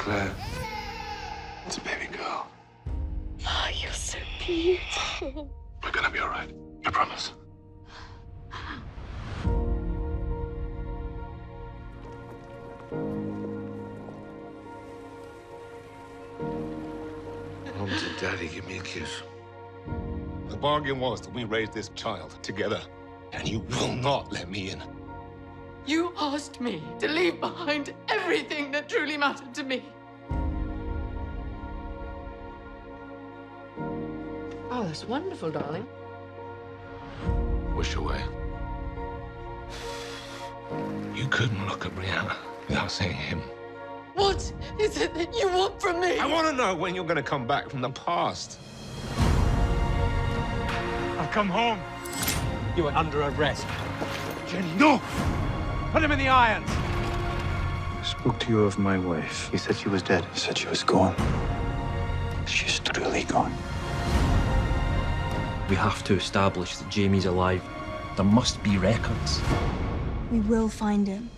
Claire. It's a baby girl. Oh, you're so beautiful. We're gonna be all right. I promise. Mom and Daddy, give me a kiss. The bargain was that we raise this child together, and you will not let me in. You asked me to leave behind everything that truly mattered to me. Oh, that's wonderful, darling. Wish away. You couldn't look at Brianna without saying him. What is it that you want from me? I want to know when you're going to come back from the past. I've come home. You are under arrest. Jenny, no! Put him in the irons. I spoke to you of my wife. You said she was dead. You said she was gone. She's truly gone. We have to establish that Jamie's alive. There must be records. We will find him.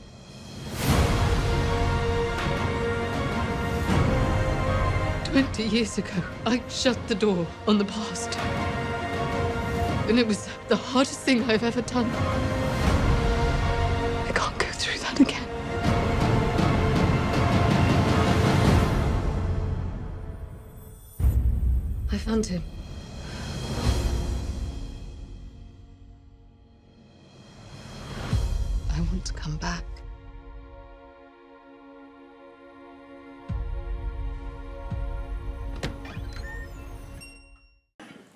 "20 years ago, I shut the door on the past. And it was the hardest thing I've ever done. I can't go through that again." I found him. I want to come back.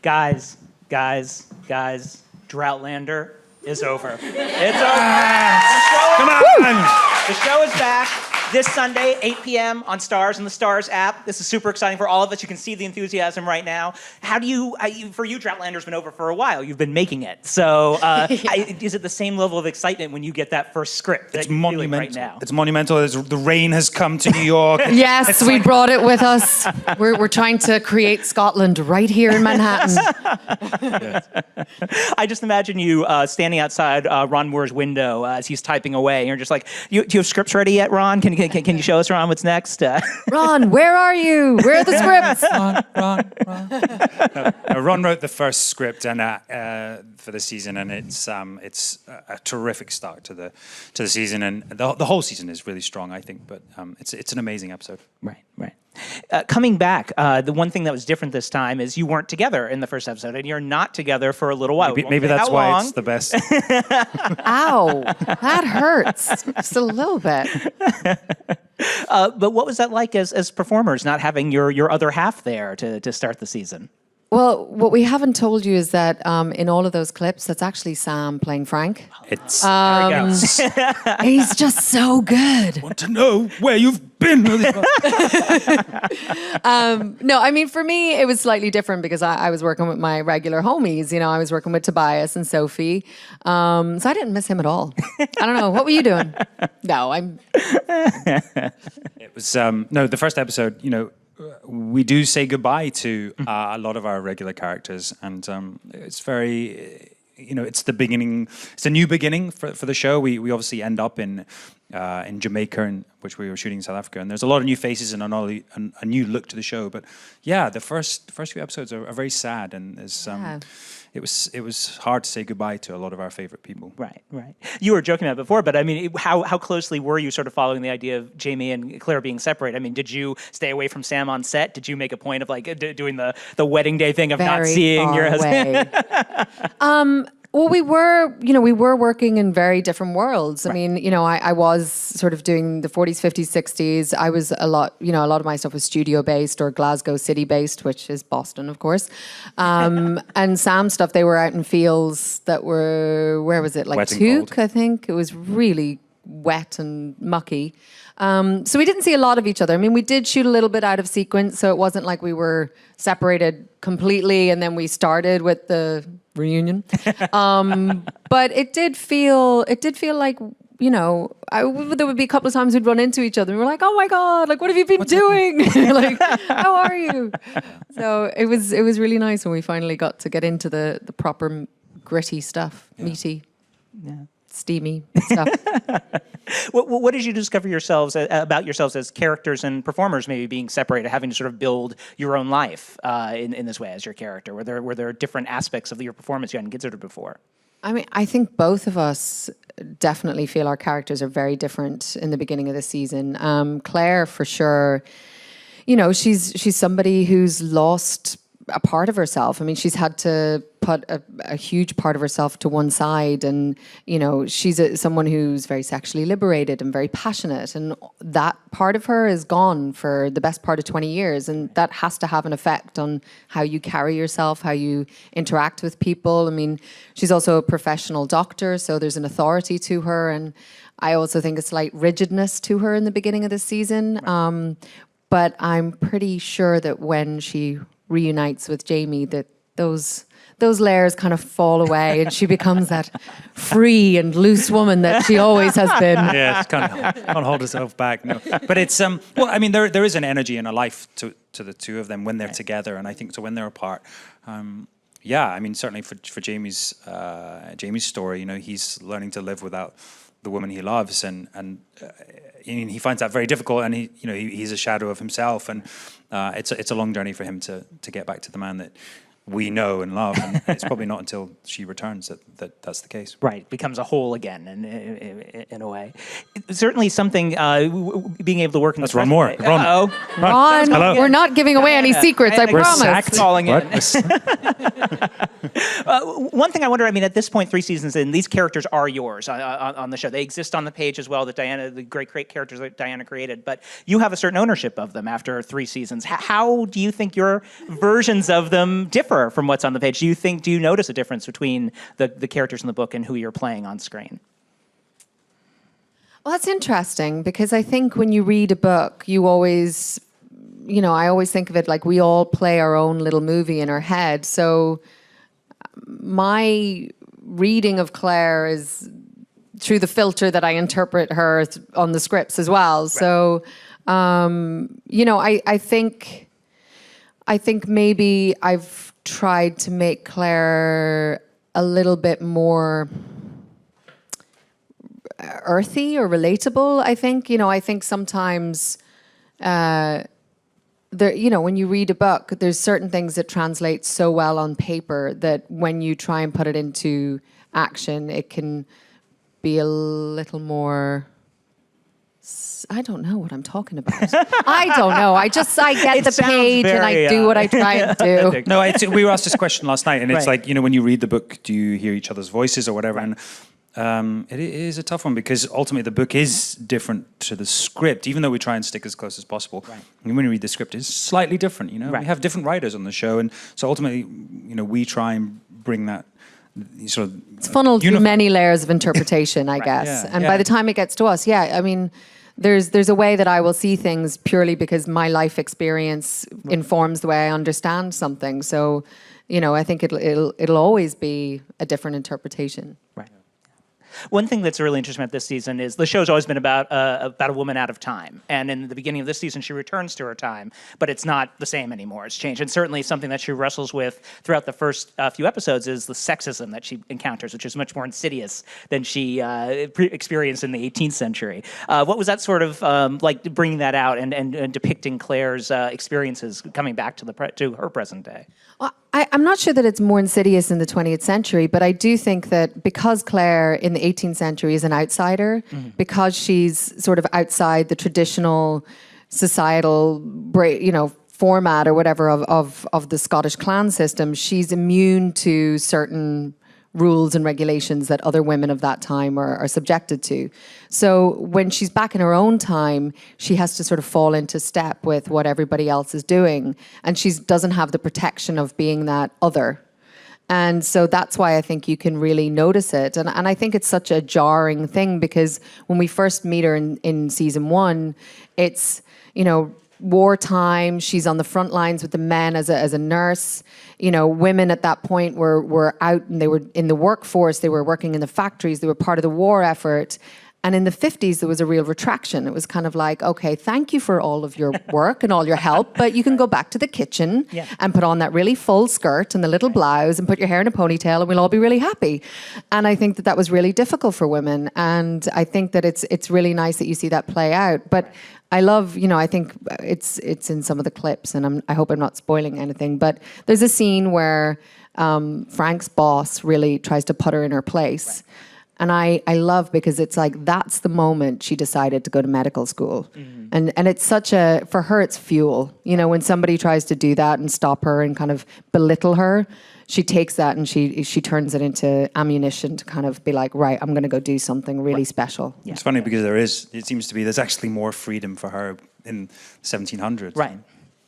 Guys, Droughtlander is over. It's over. Come on! The show is back this Sunday, 8 p.m. on Starz and the Starz app. This is super exciting for all of us. You can see the enthusiasm right now. How do you, for you, Droughtlander's been over for a while. You've been making it. So is it the same level of excitement when you get that first script? It's that you're feeling monumental. right now? It's monumental. The rain has come to New York. Yes, we brought it with us. We're trying to create Scotland right here in Manhattan. I just imagine you standing outside Ron Moore's window as he's typing away. And you're just like, do you have scripts ready yet, Ron? Can you show us, Ron, what's next? Ron, where are you? Where are the scripts? Ron wrote the first script and for the season, and it's a terrific start to the season, and the whole season is really strong, I think. But it's an amazing episode. Right. Coming back, the one thing that was different this time is you weren't together in the first episode, and you're not together for a little while. Maybe that's why it's the best. Ow, that hurts just a little bit. But what was that like as performers, not having your other half there to start the season? Well, what we haven't told you is that in all of those clips, that's actually Sam playing Frank. It's There we go. He's just so good. want to know where you've been. No, I mean, for me, it was slightly different because I was working with my regular homies. You know, I was working with Tobias and Sophie. So I didn't miss him at all. I don't know. What were you doing? No, I'm... It was, the first episode, we do say goodbye to a lot of our regular characters, and it's very, it's the beginning. It's a new beginning for the show. We obviously end up in Jamaica, which we were shooting in South Africa, and there's a lot of new faces and a new look to the show. But yeah, the first few episodes are very sad, and there's it was hard to say goodbye to a lot of our favorite people. Right. You were joking about it before, but I mean, how closely were you sort of following the idea of Jamie and Claire being separated? I mean, did you stay away from Sam on set? Did you make a point of like doing the wedding day thing of not seeing your husband? Well, we were working in very different worlds. I mean, I was sort of doing the 40s, 50s, 60s. I was a lot of my stuff was studio based or Glasgow city based, which is Boston, of course. And Sam's stuff, they were out in fields that were, where was it? Like Took, I think. It was really wet and mucky. So we didn't see a lot of each other. I mean, we did shoot a little bit out of sequence, so it wasn't like we were separated completely and then we started with the reunion. But it did feel like, there would be a couple of times we'd run into each other and we're like, oh my God, like, what have you been doing? Like, how are you? So it was really nice when we finally got to get into the proper gritty stuff, meaty. Yeah. steamy stuff. What did you discover about yourselves as characters and performers, maybe being separated, having to sort of build your own life in this way as your character? Were there different aspects of your performance you hadn't considered before? I mean, I think both of us definitely feel our characters are very different in the beginning of the season. Claire, for sure, you know, she's somebody who's lost a part of herself. I mean, she's had to put a huge part of herself to one side, and you know, she's someone who's very sexually liberated and very passionate, and that part of her is gone for the best part of 20 years, and that has to have an effect on how you carry yourself, how you interact with people. I mean, she's also a professional doctor, so there's an authority to her, and I also think a slight rigidness to her in the beginning of the season. Right. But I'm pretty sure that when she reunites with Jamie, that those layers kind of fall away and she becomes that free and loose woman that she always has been. Yeah, she can't hold herself back. No, but it's well, I mean, there is an energy and a life to the two of them when they're together, and I think so when they're apart. Yeah, I mean, certainly for Jamie's story, you know, he's learning to live without the woman he loves, and he finds that very difficult, and he's a shadow of himself, and it's a long journey for him to get back to the man that we know and love, and it's probably not until she returns that's the case. Right, becomes a whole again, in a way. Certainly something, being able to work in Let's the run more. Ron. Ron, we're not giving away any secrets, I promise. Sacked. Calling in. What? One thing I wonder, I mean, at this point, 3 seasons in, these characters are yours on the show. They exist on the page as well, the great characters that Diana created, but you have a certain ownership of them after 3 seasons. How do you think your versions of them differ from what's on the page? Do you notice a difference between the characters in the book and who you're playing on screen? Well, that's interesting, because I think when you read a book, you always, you know, I always think of it like we all play our own little movie in our head. So my reading of Claire is through the filter that I interpret her on the scripts as well. Right. So, you know, I think maybe I've tried to make Claire a little bit more earthy or relatable. I think sometimes you know, when you read a book, there's certain things that translate so well on paper that when you try and put it into action, it can be a little more. I don't know what I'm talking about. I don't know. I get the page and I do what I try and do. No, we were asked this question last night, and it's Right. like, you know, when you read the book, do you hear each other's voices or whatever? Right. And it is a tough one, because ultimately the book is different to the script, even though we try and stick as close as possible. Right. And when you read the script, it's slightly different. You know, Right. we have different writers on the show, and so ultimately, you know, we try and bring that sort of it's funneled through many layers of interpretation, I guess. Yeah, and by the time it gets to us, I mean, there's a way that I will see things purely because my life experience informs the way I understand something. So, you know, I think it'll always be a different interpretation. Right. One thing that's really interesting about this season is the show's always been about a woman out of time. And in the beginning of this season, she returns to her time, but it's not the same anymore. It's changed. And certainly something that she wrestles with throughout the first few episodes is the sexism that she encounters, which is much more insidious than she experienced in the 18th century. What was that sort of like, bringing that out and depicting Claire's experiences coming back to her present day? Well, I'm not sure that it's more insidious in the 20th century, but I do think that because Claire in the 18th century is an outsider, because she's sort of outside the traditional societal, you know, format or whatever of the Scottish clan system, she's immune to certain rules and regulations that other women of that time are subjected to. So when she's back in her own time, she has to sort of fall into step with what everybody else is doing. And she doesn't have the protection of being that other. And so that's why I think you can really notice it. And I think it's such a jarring thing, because when we first meet her in season 1, it's, you know, wartime. She's on the front lines with the men as a nurse. You know, women at that point were out and they were in the workforce. They were working in the factories. They were part of the war effort. And in the 50s, there was a real retraction. It was kind of like, okay, thank you for all of your work and all your help, but you can go back to the kitchen and put on that really full skirt and the little blouse and put your hair in a ponytail and we'll all be really happy. And I think that that was really difficult for women. And I think that it's really nice that you see that play out. But I love, I think it's in some of the clips, and I hope I'm not spoiling anything, but there's a scene where Frank's boss really tries to put her in her place. And I love, because it's like, that's the moment she decided to go to medical school. And it's such for her, it's fuel. When somebody tries to do that and stop her and kind of belittle her, she takes that and she turns it into ammunition to kind of be like, right, I'm going to go do something really special. It's funny because it seems to be, there's actually more freedom for her in the 1700s. Right.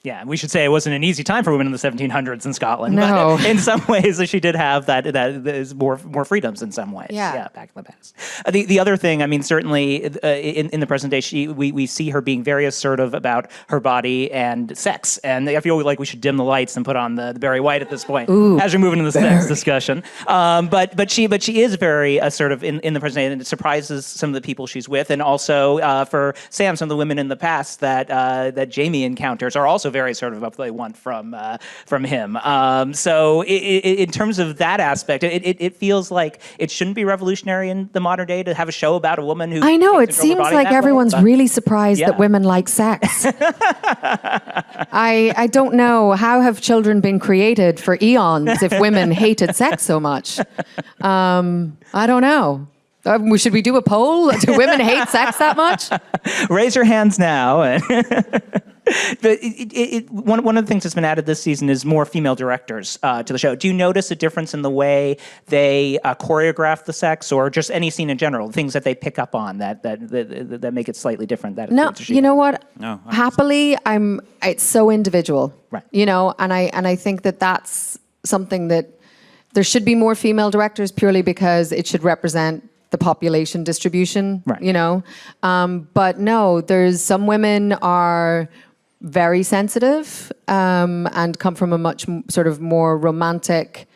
Yeah, we should say it wasn't an easy time for women in the 1700s in Scotland. No. But in some ways, she did have that is more freedoms in some ways. Yeah. Back in the past. The other thing, I mean, certainly in the present day, we see her being very assertive about her body and sex. And I feel like we should dim the lights and put on the Barry White at this point as we're moving into the sex discussion. But she is very assertive in the present day, and it surprises some of the people she's with, and also for Sam, some of the women in the past that Jamie encounters are also very sort of what they want from him. So in terms of that aspect, it feels like it shouldn't be revolutionary in the modern day to have a show about a woman who. I know, it seems like everyone's really surprised that women like sex. I don't know, how have children been created for eons if women hated sex so much? I don't know. Should we do a poll? Do women hate sex that much? Raise your hands now. But one of the things that's been added this season is more female directors to the show. Do you notice a difference in the way they choreograph the sex, or just any scene in general, things that they pick up on that make it slightly different? No, you know what? No. Happily, it's so individual. Right. And I think that that's something that there should be more female directors, purely because it should represent the population distribution, right. But no, there's some women are very sensitive and come from a much sort of more romantic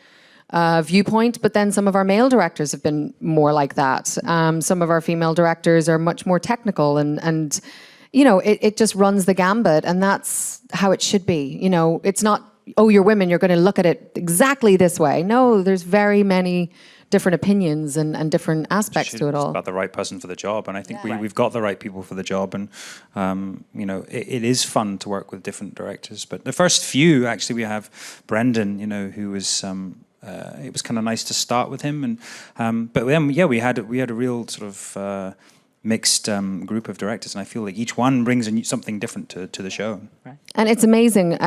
viewpoint, but then some of our male directors have been more like that. Some of our female directors are much more technical, and it just runs the gambit, and that's how it should be. It's not, oh, you're women, you're going to look at it exactly this way. No, there's very many different opinions and different aspects to it all. It's about the right person for the job, and I think we've got the right people for the job, and it is fun to work with different directors. But the first few, actually, we have Brendan, who was it was kind of nice to start with him, and but then we had a real sort of mixed group of directors, and I feel like each one brings something different to the show. Right. And it's amazing,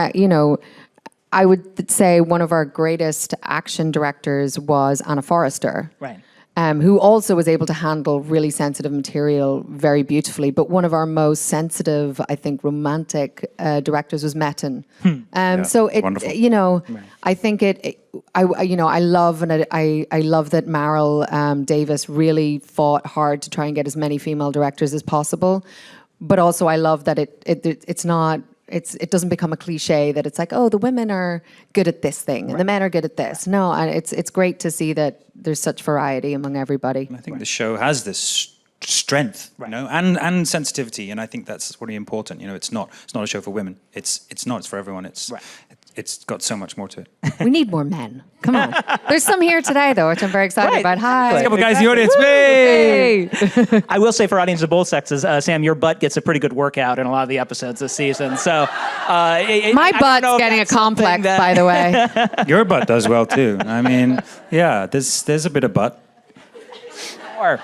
I would say one of our greatest action directors was Anna Forrester, right. Who also was able to handle really sensitive material very beautifully. But one of our most sensitive, I think, romantic directors was Metin. So it, wonderful. I think I love that Meryl Davis really fought hard to try and get as many female directors as possible. But also, I love that it's not. It doesn't become a cliche that it's like, oh, the women are good at this thing and the men are good at this. No, and it's great to see that there's such variety among everybody. And I think the show has this strength, and sensitivity, and I think that's really important. It's not a show for women. It's for everyone. It's got so much more to it. We need more men. Come on. There's some here today, though, which I'm very excited about. Hi. There's a couple guys in the audience. Hey! I will say, for audiences of both sexes, Sam, your butt gets a pretty good workout in a lot of the episodes this season. So my butt's getting a complex, by the way. Your butt does well too. I mean, yeah, there's a bit of butt. More.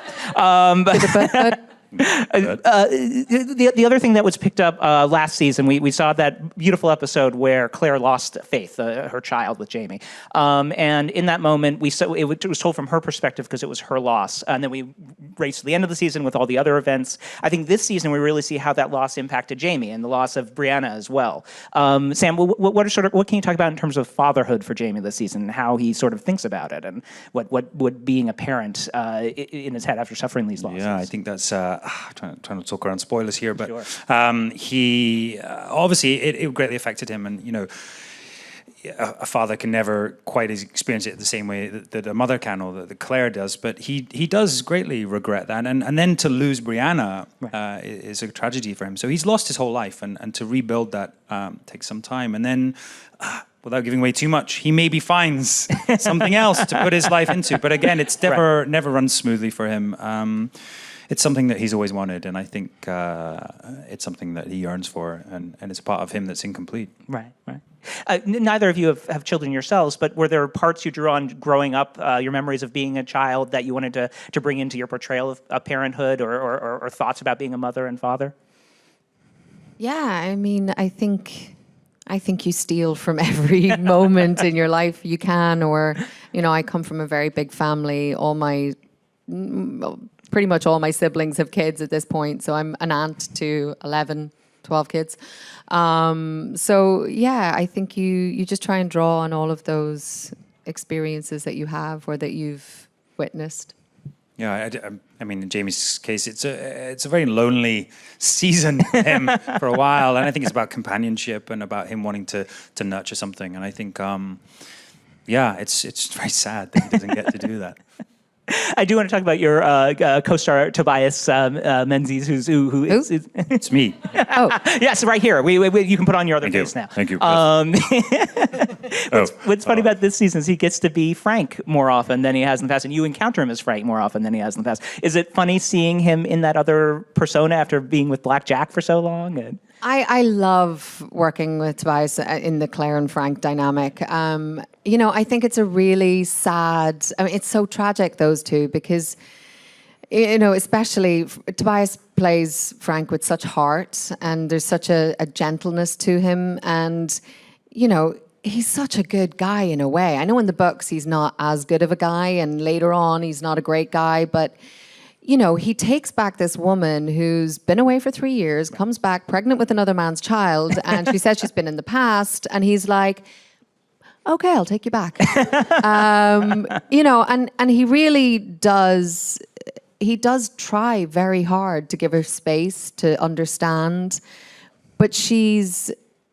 The other thing that was picked up last season, we saw that beautiful episode where Claire lost Faith, her child, with Jamie. And in that moment, it was told from her perspective because it was her loss. And then we raced to the end of the season with all the other events. I think this season we really see how that loss impacted Jamie and the loss of Brianna as well. Sam, what can you talk about in terms of fatherhood for Jamie this season, and how he sort of thinks about it, and what being a parent in his head after suffering these losses? Yeah, I think that's trying to talk around spoilers here, but sure. he obviously it greatly affected him, and a father can never quite experience it the same way that a mother can, or that Claire does. But he does greatly regret that, and then to lose Brianna is a tragedy for him. So he's lost his whole life, and to rebuild that takes some time. And then, without giving away too much, he maybe finds something else to put his life into. But again, it's never runs smoothly for him. It's something that he's always wanted, and I think it's something that he yearns for, and it's a part of him that's incomplete. Right. Neither of you have children yourselves, but were there parts you drew on growing up, your memories of being a child, that you wanted to bring into your portrayal of parenthood, or thoughts about being a mother and father? Yeah, I mean, I think you steal from every moment in your life you can, or, I come from a very big family. Pretty much all my siblings have kids at this point, so I'm an aunt to 11, 12 kids. So yeah, I think you just try and draw on all of those experiences that you have or that you've witnessed. Yeah, I mean, in Jamie's case, it's a very lonely season for him for a while, and I think it's about companionship and about him wanting to nurture something. And I think, it's very sad that he doesn't get to do that. I do want to talk about your co-star Tobias Menzies, who is It's me. Oh, yes, right here. You can put on your other face now. Thank you. What's funny about this season is he gets to be Frank more often than he has in the past, and you encounter him as Frank more often than he has in the past. Is it funny seeing him in that other persona after being with Black Jack for so long? I love working with Tobias in the Claire and Frank dynamic. I think it's a really sad, it's so tragic, those two, because, especially Tobias plays Frank with such heart, and there's such a gentleness to him, and, he's such a good guy in a way. I know in the books he's not as good of a guy, and later on he's not a great guy, but he takes back this woman who's been away for 3 years, comes back pregnant with another man's child, and she says she's been in the past, and he's like, okay, I'll take you back. And he really does, he does try very hard to give her space to understand, but she's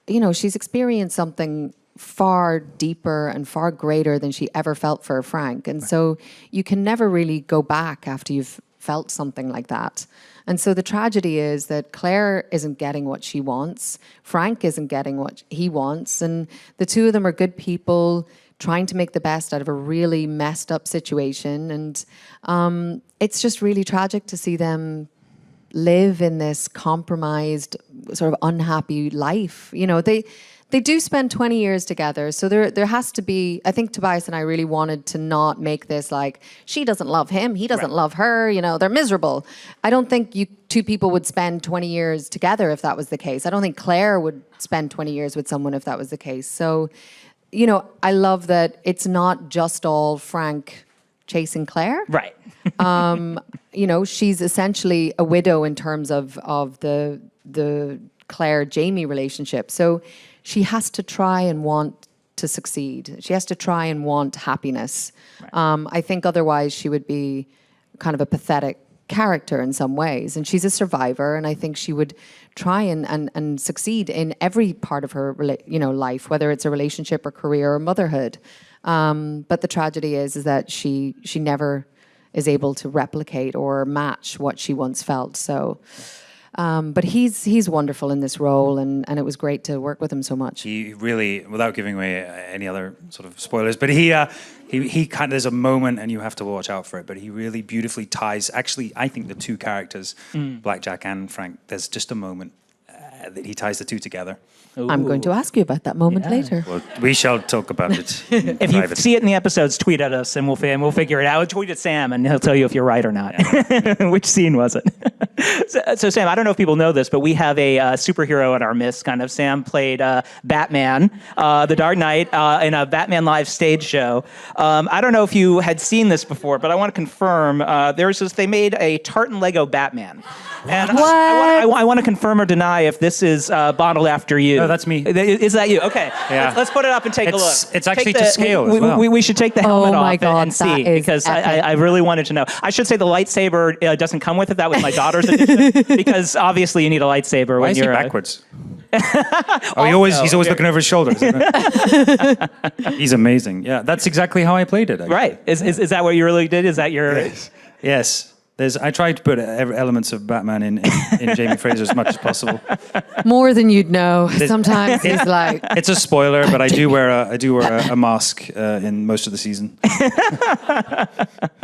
experienced something far deeper and far greater than she ever felt for Frank. And so you can never really go back after you've felt something like that. And so the tragedy is that Claire isn't getting what she wants. Frank isn't getting what he wants. And the two of them are good people trying to make the best out of a really messed up situation. And it's just really tragic to see them live in this compromised, sort of unhappy life. They do spend 20 years together, so there has to be, I think Tobias and I really wanted to not make this like, she doesn't love him, he doesn't love her, they're miserable. I don't think two people would spend 20 years together if that was the case. I don't think Claire would spend 20 years with someone if that was the case. So, I love that it's not just all Frank chasing Claire. Right. She's essentially a widow in terms of the Claire-Jamie relationship. So she has to try and want to succeed. She has to try and want happiness. Right. I think otherwise she would be kind of a pathetic character in some ways. And she's a survivor, and I think she would try and succeed in every part of her life, whether it's a relationship or career or motherhood. But the tragedy is that she never is able to replicate or match what she once felt. So... but he's wonderful in this role, and it was great to work with him so much. He really, without giving away any other sort of spoilers, but he kind of, there's a moment, and you have to watch out for it, but he really beautifully ties, actually, I think the two characters, Blackjack and Frank, there's just a moment that he ties the two together. Ooh. I'm going to ask you about that moment later. Well, we shall talk about it. If you see it in the episodes, tweet at us, and we'll figure it out. Tweet at Sam, and he'll tell you if you're right or not. Yeah. Which scene was it? So, Sam, I don't know if people know this, but we have a superhero in our midst. Kind of, Sam played Batman, The Dark Knight, in a Batman Live stage show. I don't know if you had seen this before, but I want to confirm. They made a tartan Lego Batman. And I want to confirm or deny if this is modeled after you. No, that's me. Is that you? Okay. Yeah. Let's put it up and take a look. It's actually to scale as well. We should take the helmet off and see, because epic. I really wanted to know. I should say the lightsaber doesn't come with it. That was my daughter's edition, because obviously you need a lightsaber Why when is you're he backwards? He's always looking over his shoulder. He's amazing. Yeah, that's exactly how I played it. Actually. Right. Is that what you really did? Is that your... Yes. I tried to put elements of Batman in Jamie Fraser as much as possible. More than you'd know. Sometimes he's like... It's a spoiler, but I do wear a mask in most of the season.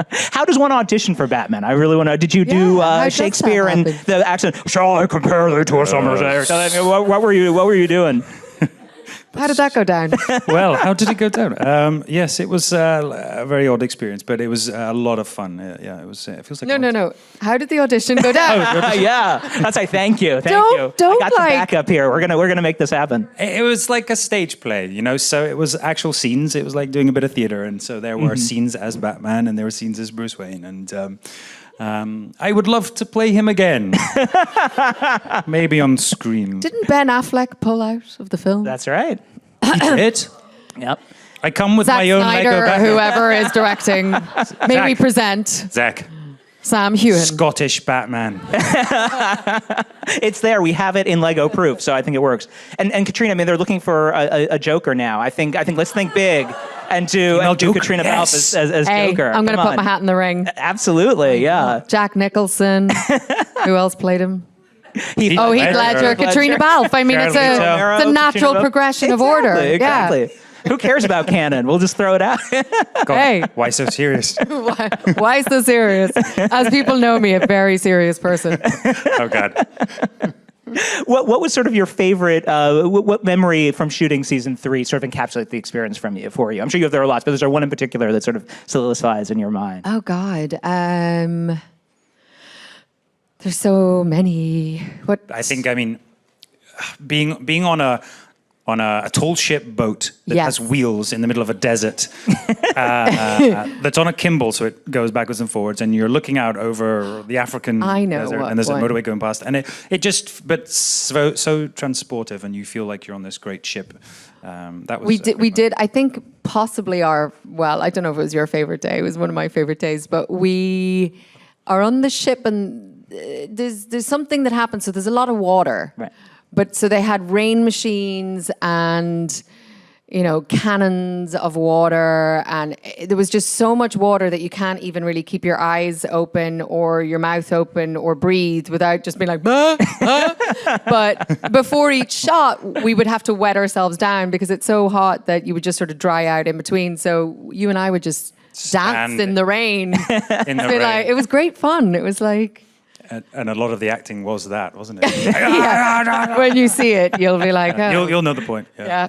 How does one audition for Batman? I really want to... Did you do Shakespeare and the accent? Shall I compare thee to a summer's day? What were you doing? How did that go down? Well, how did it go down? Yes, it was a very odd experience, but it was a lot of fun. Yeah, it was. It feels like no. How did the audition go down? Yeah, that's like thank you. Don't I got the backup here. We're gonna make this happen. It was like a stage play, so it was actual scenes. It was like doing a bit of theater, and so there were scenes as Batman, and there were scenes as Bruce Wayne, and. I would love to play him again. Maybe on screen. Didn't Ben Affleck pull out of the film? That's right. He did. Yep. I come with Zack my own Snyder, Lego Batman. whoever is directing. May we present Zach. Sam Heughan. Scottish Batman. It's there. We have it in Lego proof, so I think it works. And Caitriona, I mean, they're looking for a Joker now. I think let's think big and do Caitriona Balfe as hey, Joker. I'm going to put my hat in the ring. Absolutely, yeah. Jack Nicholson. Who else played him? Heath Ledger. Caitriona Balfe. I mean, it's a natural progression of order. Exactly. Yeah. Who cares about canon? We'll just throw it out. Hey. Why so serious? Why so serious? As people know me, a very serious person. Oh, God. What was sort of your favorite, what memory from shooting season 3 sort of encapsulate the experience for you? I'm sure there are lots, but is there one in particular that sort of solidifies in your mind? Oh, God. There's so many. I think, being on a tall ship boat that has wheels in the middle of a desert that's on a gimbal, so it goes backwards and forwards, and you're looking out over the African desert, and there's a motorway going past, and it just, but so transportive, and you feel like you're on this great ship. That was we did. I think possibly I don't know if it was your favorite day. It was one of my favorite days, but we are on the ship, and there's something that happens. So there's a lot of water. Right. But so they had rain machines and, cannons of water. And there was just so much water that you can't even really keep your eyes open or your mouth open or breathe without just being like, bah, bah. But before each shot, we would have to wet ourselves down because it's so hot that you would just sort of dry out in between. So you and I would just dance in the rain. It was great fun. It was like... And a lot of the acting was that, wasn't it? Yeah. When you see it, you'll be like, oh. You'll know the point. Yeah.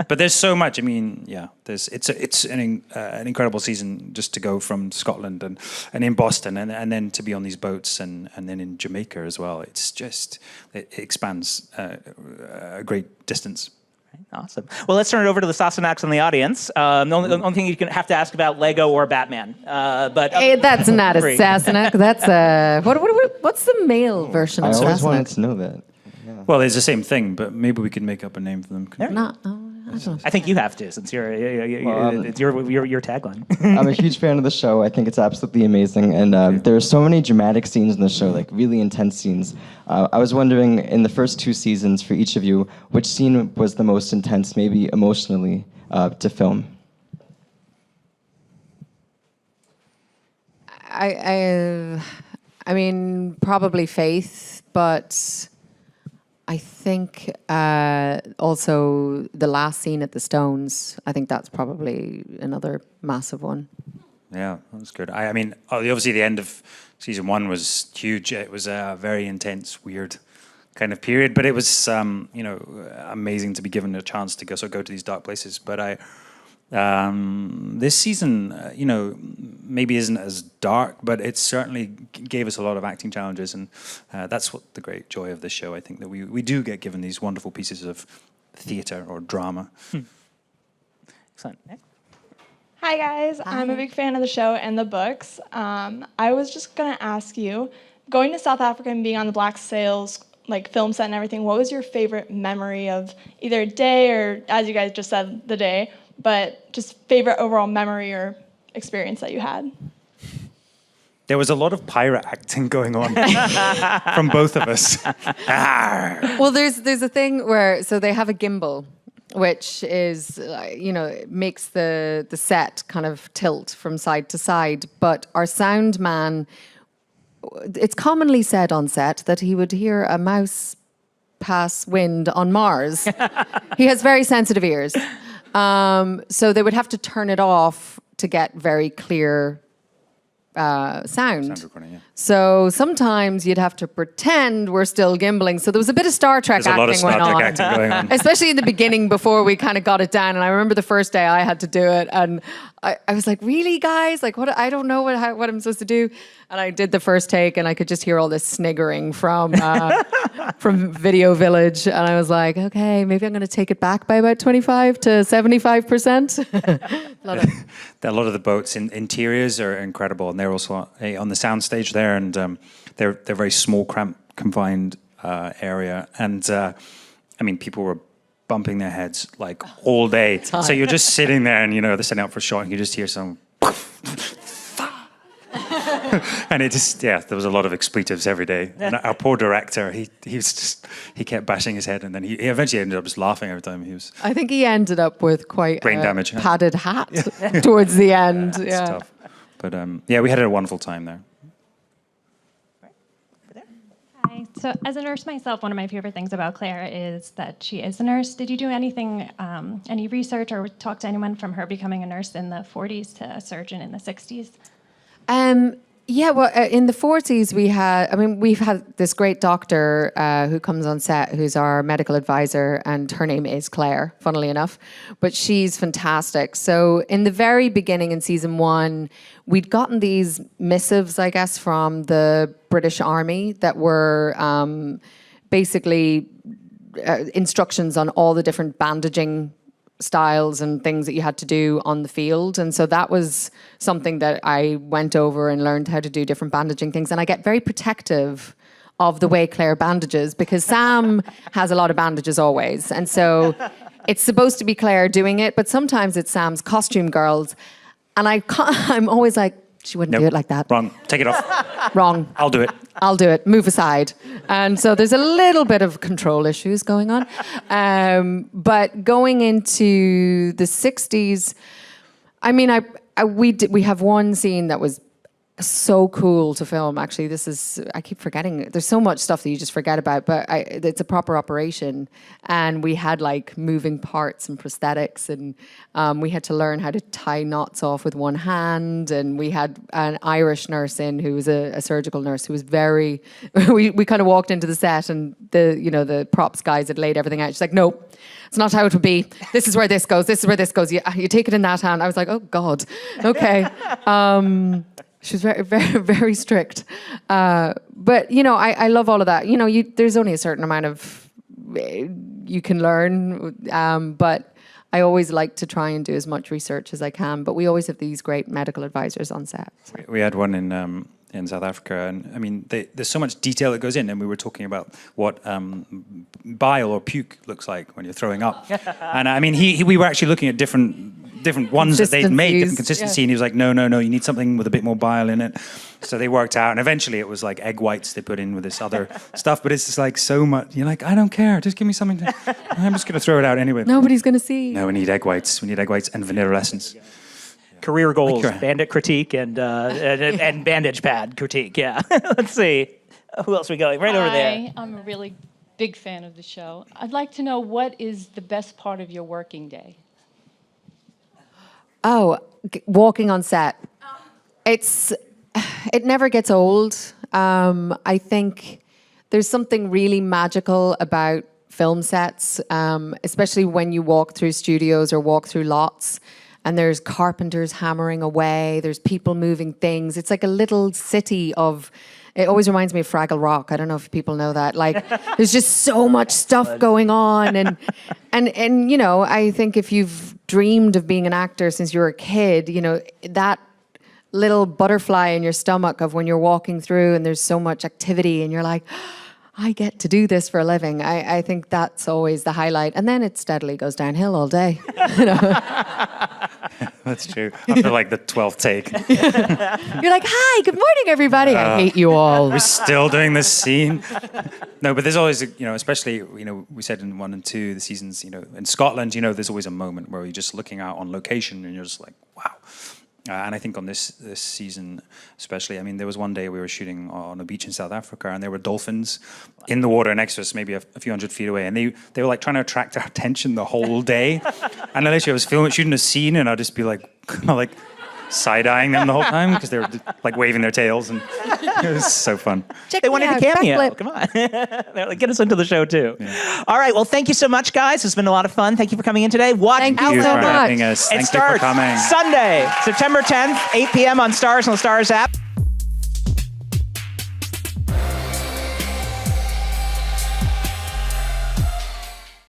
But there's so much. I mean, it's an incredible season just to go from Scotland and in Boston and then to be on these boats and then in Jamaica as well. It's just, it expands a great distance. Awesome. Well, let's turn it over to the Sassenachs in the audience. The only thing you can have to ask about Lego or Batman. Hey, that's not a Sassenach. That's a what's the male version of Sassenach? I always wanted to know that. Yeah. Well, it's the same thing, but maybe we could make up a name for them. I think you have to, since it's your tagline. I'm a huge fan of the show. I think it's absolutely amazing, and there are so many dramatic scenes in the show, like really intense scenes. I was wondering, in the first 2 seasons, for each of you, which scene was the most intense, maybe emotionally, to film? I mean, probably Faith, but I think also the last scene at the Stones, I think that's probably another massive one. Yeah, that was good. I mean, obviously the end of season 1 was huge. It was a very intense, weird kind of period, but it was, amazing to be given a chance to go to these dark places. But this season, maybe isn't as dark, but it certainly gave us a lot of acting challenges, and that's what the great joy of this show. I think that we do get given these wonderful pieces of theatre or drama. Excellent. Hi guys, I'm a big fan of the show and the books. I was just gonna ask you, going to South Africa and being on the Black Sails film set and everything, what was your favorite memory of either a day or, as you guys just said, the day, but just favorite overall memory or experience that you had? There was a lot of pirate acting going on from both of us. Well, there's a thing where so they have a gimbal, which is makes the set kind of tilt from side to side. But our sound man, it's commonly said on set that he would hear a mouse pass wind on Mars. He has very sensitive ears, so they would have to turn it off to get very clear sound. Recording, yeah. So sometimes you'd have to pretend we're still gimbling. So there was a bit of Star Trek There's a lot of Star Trek acting going on. Especially in the beginning before we kind of got it down. And I remember the first day I had to do it, and I was like, really, guys? Like, what? I don't know what I'm supposed to do. And I did the first take, and I could just hear all this sniggering from Video Village. And I was like, okay, maybe I'm going to take it back by about 25 to 75%. A lot of the boats' interiors are incredible, and they're also on the soundstage there, and they're very small, cramped, confined area. And I mean, people were bumping their heads like all day. So you're just sitting there, and they're setting up for a shot, and you just hear some. And it just, there was a lot of expletives every day. And our poor director, he kept bashing his head, and then he eventually ended up just laughing every time he was. I think he ended up with quite brain damage, padded hat towards the end. It's tough. But we had a wonderful time there. Hi. So as a nurse myself, one of my favorite things about Claire is that she is a nurse. Did you do anything, any research or talk to anyone from her becoming a nurse in the 40s to a surgeon in the 60s? Yeah, well, in the 40s, we've had this great doctor who comes on set, who's our medical advisor, and her name is Claire, funnily enough, but she's fantastic. So in the very beginning in season 1, we'd gotten these missives, I guess, from the British Army that were basically instructions on all the different bandaging styles and things that you had to do on the field. And so that was something that I went over and learned how to do different bandaging things. And I get very protective of the way Claire bandages because Sam has a lot of bandages always. And so it's supposed to be Claire doing it, but sometimes it's Sam's costume girls. And I'm always like, she wouldn't do it like that. Wrong. Take it off. Wrong. I'll do it. I'll do it. Move aside. And so there's a little bit of control issues going on. But going into the 60s, I mean, we have one scene that was so cool to film. Actually, I keep forgetting. There's so much stuff that you just forget about, but it's a proper operation. And we had like moving parts and prosthetics, and we had to learn how to tie knots off with one hand. And we had an Irish nurse in who was a surgical nurse who was very, we kind of walked into the set, and the props guys had laid everything out. She's like, no, it's not how it would be. This is where this goes. This is where this goes. You take it in that hand. I was like, oh God, okay. She was very, very, very strict. But, I love all of that. There's only a certain amount of you can learn. But I always like to try and do as much research as I can. But we always have these great medical advisors on set. So. We had one in South Africa, and I mean, there's so much detail that goes in, and we were talking about what bile or puke looks like when you're throwing up. And I mean, we were actually looking at different ones that they'd made, different consistency, and he was like, no, you need something with a bit more bile in it. So they worked out, and eventually it was like egg whites they put in with this other stuff, but it's just like so much, you're like, I don't care, just give me something I'm just going to throw it out anyway. Nobody's going to see. No, we need egg whites and vanilla essence. Career goals, bandit critique, and bandage pad critique, yeah. Let's see, who else are we going? Right over there. I'm a really big fan of the show. I'd like to know, what is the best part of your working day? Oh, walking on set. It never gets old. I think there's something really magical about film sets, especially when you walk through studios or walk through lots, and there's carpenters hammering away, there's people moving things. It's like a little city of... It always reminds me of Fraggle Rock. I don't know if people know that. Like, there's just so much stuff going on, and I think if you've dreamed of being an actor since you were a kid, that little butterfly in your stomach of when you're walking through and there's so much activity, and you're like, I get to do this for a living. I think that's always the highlight, and then it steadily goes downhill all day. That's true. After like the 12th take. You're like, hi, good morning, everybody. I hate you all. We're still doing this scene. No, but there's always, especially, we said in 1 and 2, the seasons, in Scotland, there's always a moment where you're just looking out on location and you're just like, wow. And I think on this season, especially, there was one day we were shooting on a beach in South Africa, and there were dolphins in the water next to us, maybe a few hundred feet away, and they were like trying to attract our attention the whole day. And literally, I was shooting a scene, and I'd just be like, kind of like side-eyeing them the whole time because they were like waving their tails, and it was so fun. They wanted a cameo. Come on. They're like, get us into the show too. Yeah. All right. Well, thank you so much, guys. It's been a lot of fun. Thank you for coming in today. Watch Thank Outlander. you so much. Having us. It Thank you for starts coming. Sunday, September 10th, 8 p.m. on Starz and the Starz app.